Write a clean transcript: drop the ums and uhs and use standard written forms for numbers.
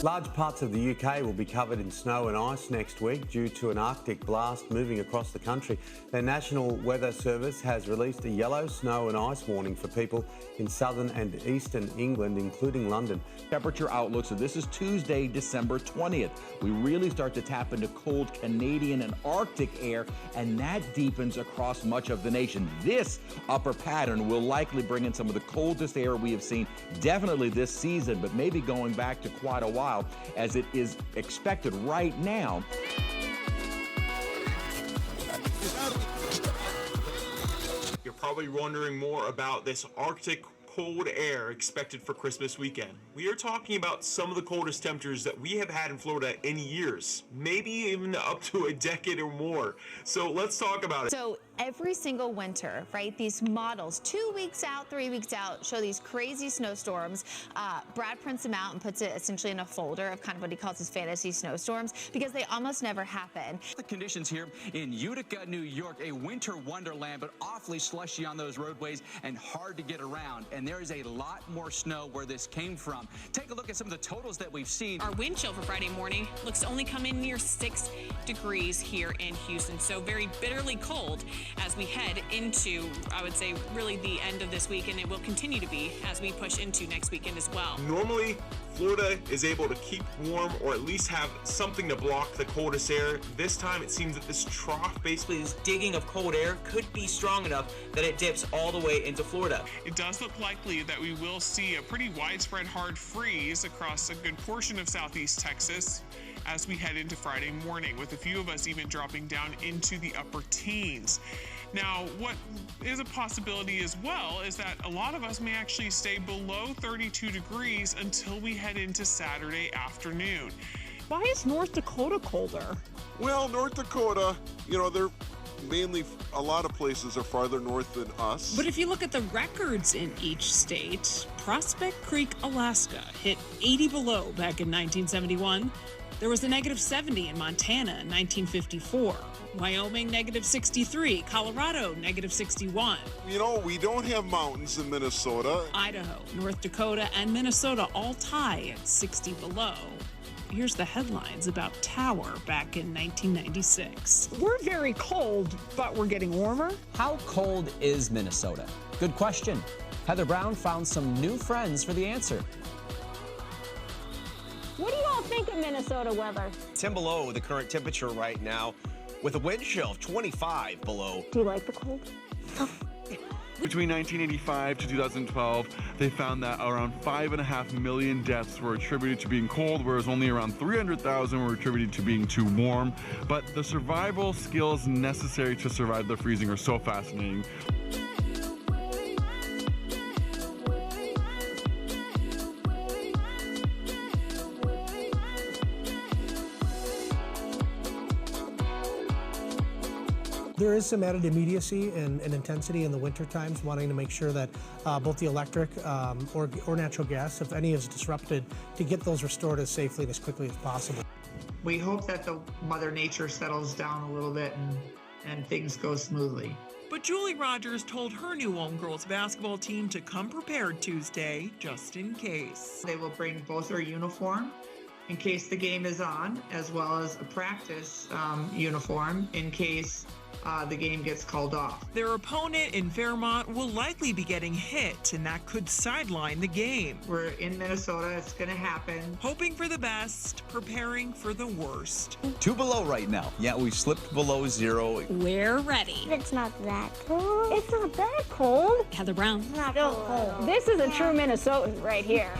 Large parts of the UK will be covered in snow and ice next week due to an Arctic blast moving across the country. The National Weather Service has released a yellow snow and ice warning for people in southern and eastern England, including London. Temperature outlook. So this is Tuesday, December 20th. We really start to tap into cold Canadian and Arctic air, and that deepens across much of the nation. This upper pattern will likely bring in some of the coldest air we have seen definitely this season, but maybe going back to quite a while, as it is expected right now. You're probably wondering more about this Arctic cold air expected for Christmas weekend. We are talking about some of the coldest temperatures that we have had in Florida in years, maybe even up to a decade or more. So let's talk about it. So every single winter, right, these models, 2 weeks out, 3 weeks out, show these crazy snowstorms. Brad prints them out and puts it essentially in a folder of kind of what he calls his fantasy snowstorms, because they almost never happen. The conditions here in Utica, New York, a winter wonderland, but awfully slushy on those roadways and hard to get around. And there is a lot more snow where this came from. Take a look at some of the totals that we've seen. Our wind chill for Friday morning looks to only come in near 6 degrees here in Houston. So very bitterly cold as we head into, I would say, really the end of this week, and it will continue to be as we push into next weekend as well. Normally, Florida is able to keep warm or at least have something to block the coldest air. This time it seems that this trough, basically this digging of cold air, could be strong enough that it dips all the way into Florida. It does look likely that we will see a pretty widespread hard freeze across a good portion of southeast Texas as we head into Friday morning, with a few of us even dropping down into the upper teens. Now, what is a possibility as well is that a lot of us may actually stay below 32 degrees until we head into Saturday afternoon. Why is North Dakota colder? Well, North Dakota, they're mainly, a lot of places are farther north than us. But if you look at the records in each state, Prospect Creek, Alaska hit 80 below back in 1971. There was a negative 70 in Montana in 1954. Wyoming, negative 63. Colorado, negative 61. We don't have mountains in Minnesota. Idaho, North Dakota, and Minnesota all tie at 60 below. Here's the headlines about Tower back in 1996. We're very cold, but we're getting warmer. How cold is Minnesota? Good question. Heather Brown found some new friends for the answer. What do you all think of Minnesota weather? 10 below the current temperature right now, with a wind chill of 25 below. Do you like the cold? Between 1985 to 2012, they found that around 5.5 million deaths were attributed to being cold, whereas only around 300,000 were attributed to being too warm. But the survival skills necessary to survive the freezing are so fascinating. There is some added immediacy and intensity in the winter times, wanting to make sure that both the electric or natural gas, if any is disrupted, to get those restored as safely and as quickly as possible. We hope that the Mother Nature settles down a little bit and things go smoothly. But Julie Rogers told her new Ulm girls basketball team to come prepared Tuesday, just in case. They will bring both their uniform in case the game is on, as well as a practice uniform in case the game gets called off. Their opponent in Fairmont will likely be getting hit, and that could sideline the game. We're in Minnesota, it's gonna happen. Hoping for the best, preparing for the worst. 2 below right now. Yeah, we've slipped below 0. We're ready. It's not that cold. It's not that cold. Heather Brown. It's not cold. This is a true Minnesotan right here.